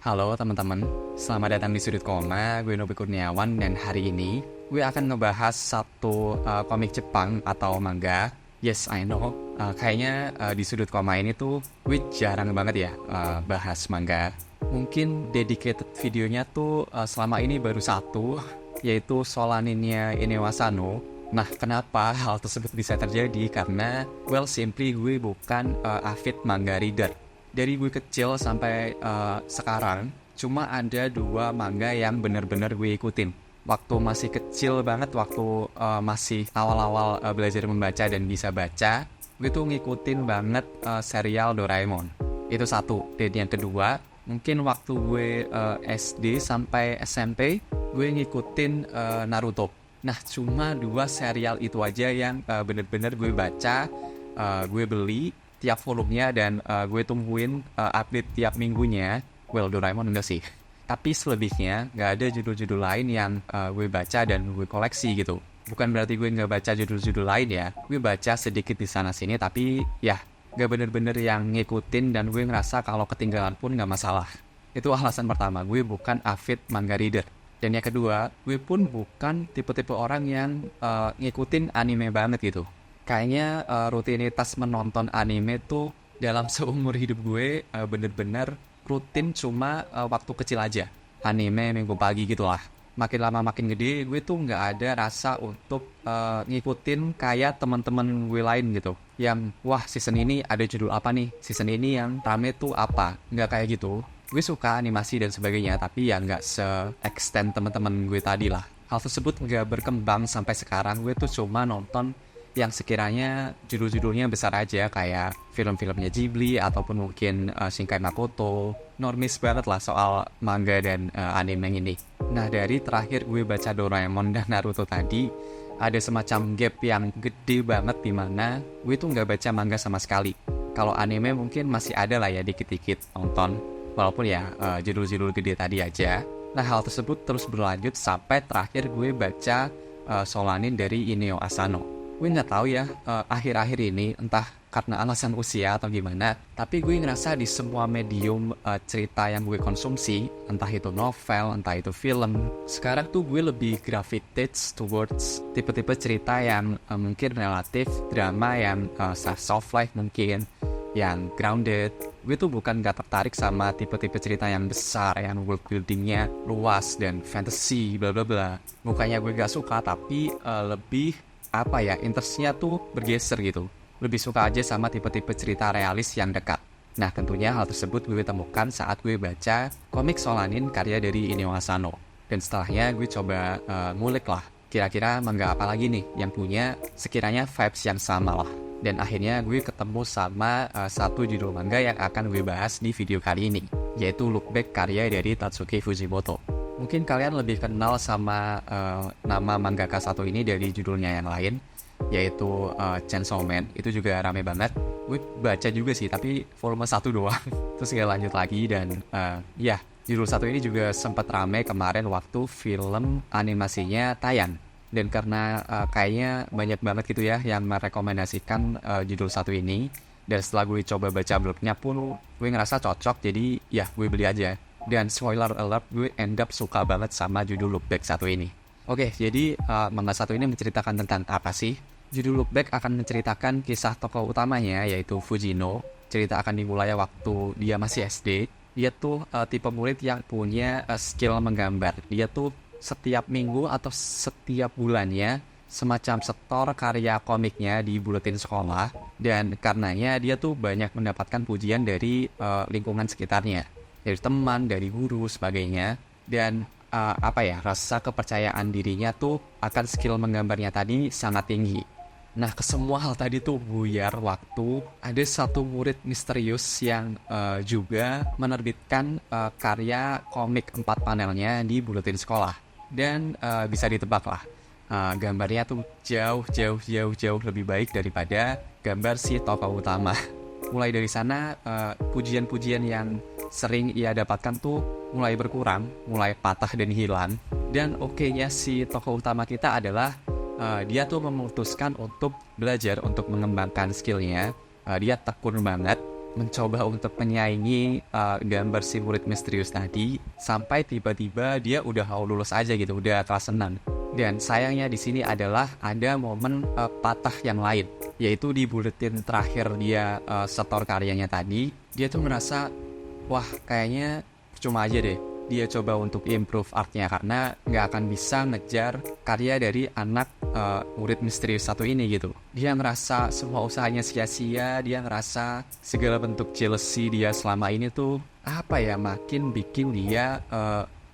Halo teman-teman, selamat datang di Sudut Koma. Gue Nobi Kurniawan dan hari ini gue akan ngebahas satu komik Jepang atau manga. Yes, I know. Kayaknya di Sudut Koma ini tuh gue jarang banget ya bahas manga. Mungkin dedicated videonya tuh selama ini baru satu, yaitu Solaninnya Inewasano. Nah, kenapa hal tersebut bisa terjadi? Karena, simply gue bukan avid manga reader. Dari gue kecil sampai sekarang, cuma ada dua manga yang bener-bener gue ikutin. Waktu masih kecil banget, waktu masih awal-awal belajar membaca dan bisa baca, gue tuh ngikutin banget serial Doraemon. Itu satu. Dan yang kedua, mungkin waktu gue SD sampai SMP, gue ngikutin Naruto. Nah, cuma dua serial itu aja yang bener-bener gue baca, gue beli tiap volumenya dan gue tungguin update tiap minggunya. Doraemon enggak sih. Tapi selebihnya nggak ada judul-judul lain yang gue baca dan gue koleksi gitu. Bukan berarti gue nggak baca judul-judul lain ya. Gue baca sedikit di sana-sini, tapi ya nggak bener-bener yang ngikutin dan gue ngerasa kalau ketinggalan pun nggak masalah. Itu alasan pertama, gue bukan avid manga reader. Dan yang kedua, gue pun bukan tipe-tipe orang yang ngikutin anime banget gitu. Kayaknya rutinitas menonton anime tuh dalam seumur hidup gue bener-bener rutin cuma waktu kecil aja. Anime minggu pagi gitu lah. Makin lama makin gede, gue tuh nggak ada rasa untuk ngikutin kayak teman-teman gue lain gitu. Yang, wah season ini ada judul apa nih? Season ini yang rame tuh apa? Nggak kayak gitu. Gue suka animasi dan sebagainya, tapi ya nggak se-extend teman-teman gue tadi lah. Hal tersebut nggak berkembang sampai sekarang. Gue tuh cuma nonton yang sekiranya judul-judulnya besar aja, kayak film-filmnya Ghibli ataupun mungkin Shinkai Makoto. Normis banget lah soal manga dan anime ini. Nah, dari terakhir gue baca Doraemon dan Naruto tadi, ada semacam gap yang gede banget di mana gue tuh nggak baca manga sama sekali. Kalau anime mungkin masih ada lah ya dikit-dikit nonton, walaupun ya judul-judul gede tadi aja. Nah, hal tersebut terus berlanjut sampai terakhir gue baca Solanin dari Ineo Asano. Gue nggak tahu ya akhir-akhir ini entah karena alasan usia atau gimana, tapi gue ngerasa di semua medium cerita yang gue konsumsi, entah itu novel, entah itu film, sekarang tuh gue lebih gravitate towards tipe-tipe cerita yang mungkin relatif drama, yang soft life mungkin, yang grounded. Gue tuh bukan gak tertarik sama tipe-tipe cerita yang besar, yang world buildingnya luas dan fantasy bla bla bla. Bukannya gue gak suka, tapi lebih interestnya tuh bergeser gitu. Lebih suka aja sama tipe-tipe cerita realis yang dekat. Nah, tentunya hal tersebut gue temukan saat gue baca komik Solanin karya dari Ineo Asano. Dan setelahnya gue coba ngulik lah, kira-kira manga apa lagi nih yang punya sekiranya vibes yang sama lah. Dan akhirnya gue ketemu sama satu judul manga yang akan gue bahas di video kali ini, yaitu Look Back karya dari Tatsuki Fujimoto. Mungkin kalian lebih kenal sama nama mangaka satu ini dari judulnya yang lain, yaitu Chainsaw Man. Itu juga rame banget. Gue baca juga sih, tapi volume 1 doang. Terus gak lanjut lagi. Dan judul satu ini juga sempat rame kemarin waktu film animasinya tayang. Dan karena kayaknya banyak banget gitu ya yang merekomendasikan judul satu ini, dan setelah gue coba baca blognya pun gue ngerasa cocok, jadi ya gue beli aja. Dan spoiler alert, gue end up suka banget sama judul Look Back satu ini. Oke, jadi manga satu ini menceritakan tentang apa sih? Judul Look Back akan menceritakan kisah tokoh utamanya, yaitu Fujino. Cerita akan dimulai waktu dia masih SD. Dia tuh tipe murid yang punya skill menggambar. Dia tuh setiap minggu atau setiap bulannya semacam setor karya komiknya di buletin sekolah. Dan karenanya dia tuh banyak mendapatkan pujian dari lingkungan sekitarnya, dari teman, dari guru, sebagainya. Dan rasa kepercayaan dirinya tuh akan skill menggambarnya tadi sangat tinggi. Nah, kesemua hal tadi tuh buyar waktu ada satu murid misterius yang juga menerbitkan karya komik 4 panelnya di buletin sekolah. Dan bisa ditebak lah, gambarnya tuh jauh lebih baik daripada gambar si tokoh utama. Mulai dari sana pujian-pujian yang sering ia dapatkan tuh mulai berkurang, mulai patah dan hilang. Dan oke-nya si tokoh utama kita adalah dia tuh memutuskan untuk belajar, untuk mengembangkan skillnya. Dia tekun banget, mencoba untuk menyaingi gambar si murid misterius tadi, sampai tiba-tiba dia udah mau lulus aja gitu, udah kelas 6. Dan sayangnya di sini adalah ada momen patah yang lain, yaitu di buletin terakhir dia setor karyanya tadi, dia tuh merasa, wah kayaknya percuma aja deh dia coba untuk improve artnya karena nggak akan bisa ngejar karya dari anak murid misterius satu ini gitu. Dia ngerasa semua usahanya sia-sia, dia ngerasa segala bentuk jealousy dia selama ini tuh makin bikin dia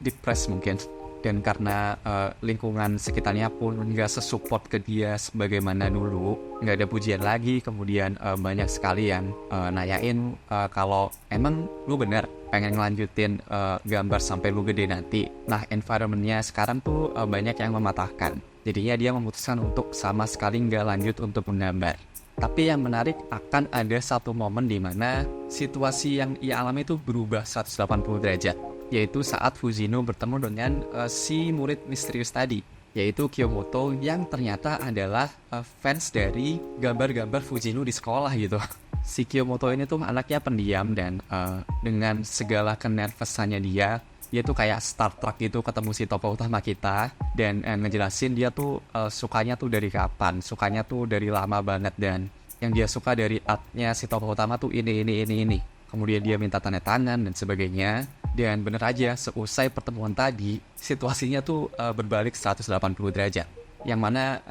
depressed mungkin. Dan karena lingkungan sekitarnya pun nggak sesupport ke dia sebagaimana dulu, nggak ada pujian lagi, kemudian banyak sekali yang nanyain kalau emang lu bener pengen ngelanjutin gambar sampai lu gede nanti. Nah, environmentnya sekarang tuh banyak yang mematahkan. Jadinya dia memutuskan untuk sama sekali nggak lanjut untuk menggambar. Tapi yang menarik akan ada satu momen di mana situasi yang ia alami itu berubah 180 derajat. Yaitu saat Fujino bertemu dengan si murid misterius tadi, yaitu Kiyomoto yang ternyata adalah fans dari gambar-gambar Fujino di sekolah gitu. Si Kiyomoto ini tuh anaknya pendiam dan dengan segala kenervesannya dia tuh kayak Star Trek gitu ketemu si tokoh utama kita dan ngejelasin dia tuh sukanya tuh dari kapan, sukanya tuh dari lama banget dan yang dia suka dari artnya si tokoh utama tuh ini. Kemudian dia minta tanda tangan dan sebagainya. Dan bener aja, seusai pertemuan tadi, situasinya tuh berbalik 180 derajat. Yang mana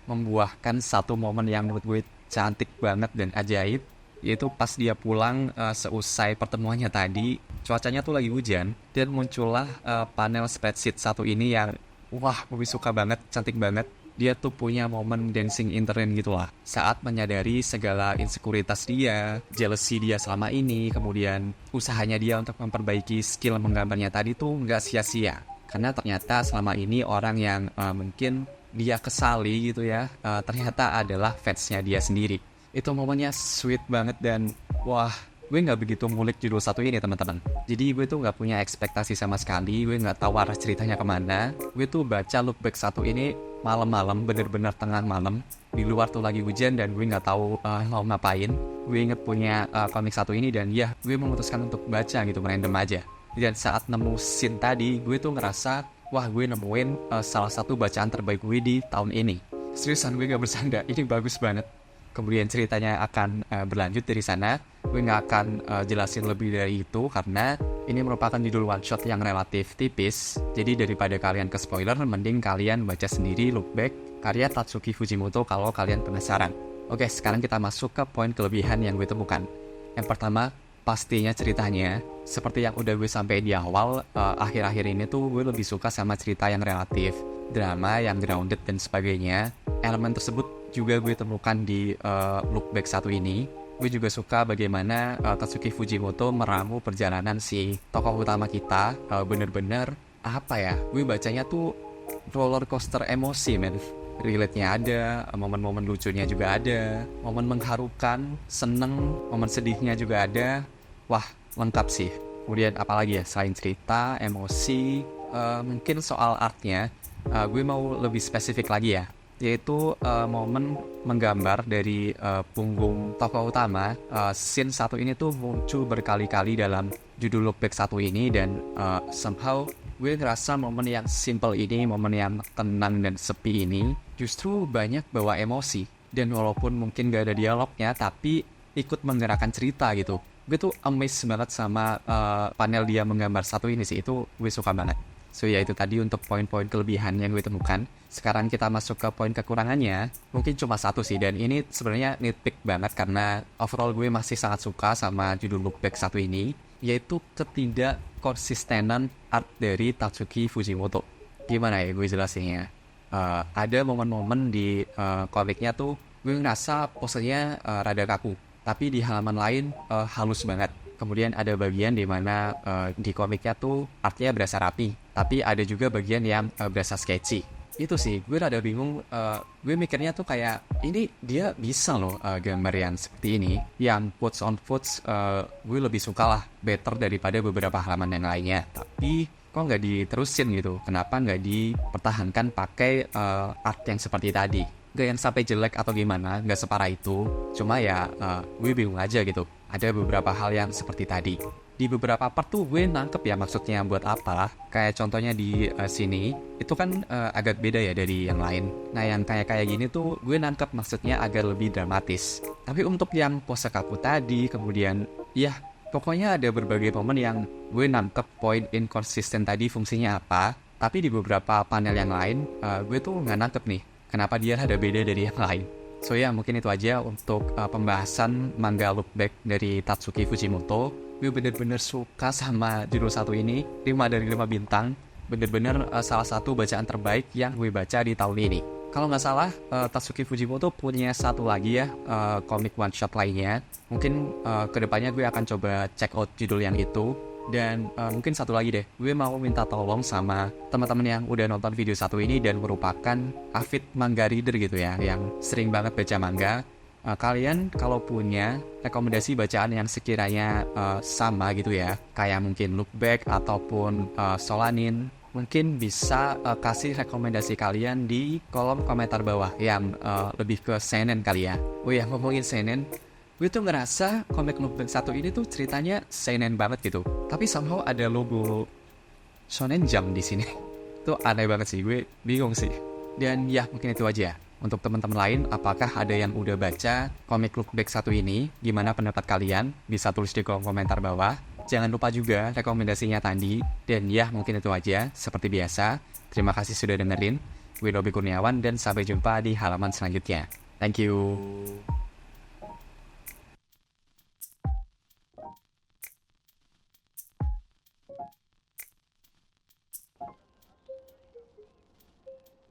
membuahkan satu momen yang menurut gue cantik banget dan ajaib. Yaitu pas dia pulang seusai pertemuannya tadi, cuacanya tuh lagi hujan. Dan muncullah panel spreadsheet satu ini yang, wah, gue suka banget, cantik banget. Dia tuh punya momen dancing in the rain gitu lah. Saat menyadari segala insekuritas dia, jealousy dia selama ini, kemudian usahanya dia untuk memperbaiki skill menggambarnya tadi tuh nggak sia-sia. Karena ternyata selama ini orang yang mungkin dia kesali gitu ya, ternyata adalah fansnya dia sendiri. Itu momennya sweet banget dan wah, gue nggak begitu ngulik judul satu ini teman-teman. Jadi gue tuh nggak punya ekspektasi sama sekali, gue nggak tahu arah ceritanya kemana. Gue tuh baca look back satu ini malam-malam, bener-bener tengah malam. Di luar tuh lagi hujan dan gue nggak tahu mau ngapain. Gue inget punya komik satu ini dan ya gue memutuskan untuk baca gitu, random aja. Dan saat nemu scene tadi, gue tuh ngerasa, wah gue nemuin salah satu bacaan terbaik gue di tahun ini. Seriusan gue gak bersanda, ini bagus banget. Kemudian ceritanya akan berlanjut dari sana. Gue gak akan jelasin lebih dari itu karena ini merupakan judul one shot yang relatif tipis. Jadi daripada kalian ke spoiler, mending kalian baca sendiri look back karya Tatsuki Fujimoto kalau kalian penasaran. Oke, sekarang kita masuk ke poin kelebihan yang gue temukan. Yang pertama, pastinya ceritanya. Seperti yang udah gue sampaikan di awal, akhir-akhir ini tuh gue lebih suka sama cerita yang relatif, drama yang grounded dan sebagainya. Elemen tersebut juga gue temukan di look back satu ini. Gue juga suka bagaimana Tatsuki Fujimoto meramu perjalanan si tokoh utama kita. Bener-bener gue bacanya tuh roller coaster emosi men. Relate-nya ada, momen-momen lucunya juga ada, momen mengharukan, seneng, momen sedihnya juga ada. Wah, lengkap sih. Kemudian apalagi ya, selain cerita, emosi, mungkin soal artnya, gue mau lebih spesifik lagi ya, yaitu momen menggambar dari punggung tokoh utama. Scene satu ini tuh muncul berkali-kali dalam judul lookback satu ini dan somehow gue ngerasa momen yang simple ini, momen yang tenang dan sepi ini justru banyak bawa emosi. Dan walaupun mungkin gak ada dialognya, tapi ikut menggerakkan cerita gitu. Gue tuh amazed banget sama panel dia menggambar satu ini sih, itu gue suka banget. So ya itu tadi untuk poin-poin kelebihan yang gue temukan. Sekarang kita masuk ke poin kekurangannya. Mungkin cuma satu sih, dan ini sebenarnya nitpick banget karena overall gue masih sangat suka sama judul lookback satu ini, yaitu ketidakkonsistenan art dari Tatsuki Fujimoto. Gimana ya gue jelasinnya? Ada momen-momen di komiknya tuh gue ngerasa posenya rada kaku, tapi di halaman lain halus banget. Kemudian ada bagian di mana di komiknya tuh artnya berasa rapi, tapi ada juga bagian yang berasa sketchy. Itu sih, gue rada bingung. Gue mikirnya tuh kayak, ini dia bisa loh gambar yang seperti ini, yang quotes on quotes gue lebih suka lah, better daripada beberapa halaman yang lainnya. Tapi kok nggak diterusin gitu? Kenapa nggak dipertahankan pakai art yang seperti tadi? Gak yang sampai jelek atau gimana, nggak separah itu. Cuma ya gue bingung aja gitu. ada beberapa hal yang seperti tadi. Di beberapa part tuh gue nangkep ya maksudnya buat apa. Kayak contohnya di sini, itu kan agak beda ya dari yang lain. Nah yang kayak gini tuh gue nangkep maksudnya agak lebih dramatis. Tapi untuk yang pose kaku tadi, kemudian ya pokoknya ada berbagai momen yang gue nangkep poin inconsistent tadi fungsinya apa. Tapi di beberapa panel yang lain, gue tuh nggak nangkep nih kenapa dia ada beda dari yang lain. So ya mungkin itu aja untuk pembahasan manga Look Back dari Tatsuki Fujimoto. Gue bener-bener suka sama judul satu ini, 5 dari 5 bintang. Bener-bener salah satu bacaan terbaik yang gue baca di tahun ini. Kalau nggak salah, Tatsuki Fujimoto punya satu lagi ya, komik one shot lainnya. Mungkin kedepannya gue akan coba check out judul yang itu. Dan mungkin satu lagi deh, gue mau minta tolong sama teman-teman yang udah nonton video satu ini dan merupakan avid manga reader gitu ya, yang sering banget baca manga. Kalian kalau punya rekomendasi bacaan yang sekiranya sama gitu ya, kayak mungkin Look Back ataupun Solanin, mungkin bisa kasih rekomendasi kalian di kolom komentar bawah yang lebih ke seinen kali ya. Oh ya, ngomongin seinen, gue tuh ngerasa komik Look Back 1 ini tuh ceritanya seinen banget gitu. Tapi somehow ada logo Shonen Jump di sini. Tuh aneh banget sih, gue bingung sih. Dan ya mungkin itu aja. Untuk teman-teman lain, apakah ada yang udah baca komik Look Back 1 ini? Gimana pendapat kalian? Bisa tulis di kolom komentar bawah. Jangan lupa juga rekomendasinya tadi. Dan ya mungkin itu aja. Seperti biasa, terima kasih sudah dengerin. Gue Robi Kurniawan dan sampai jumpa di halaman selanjutnya. Thank you.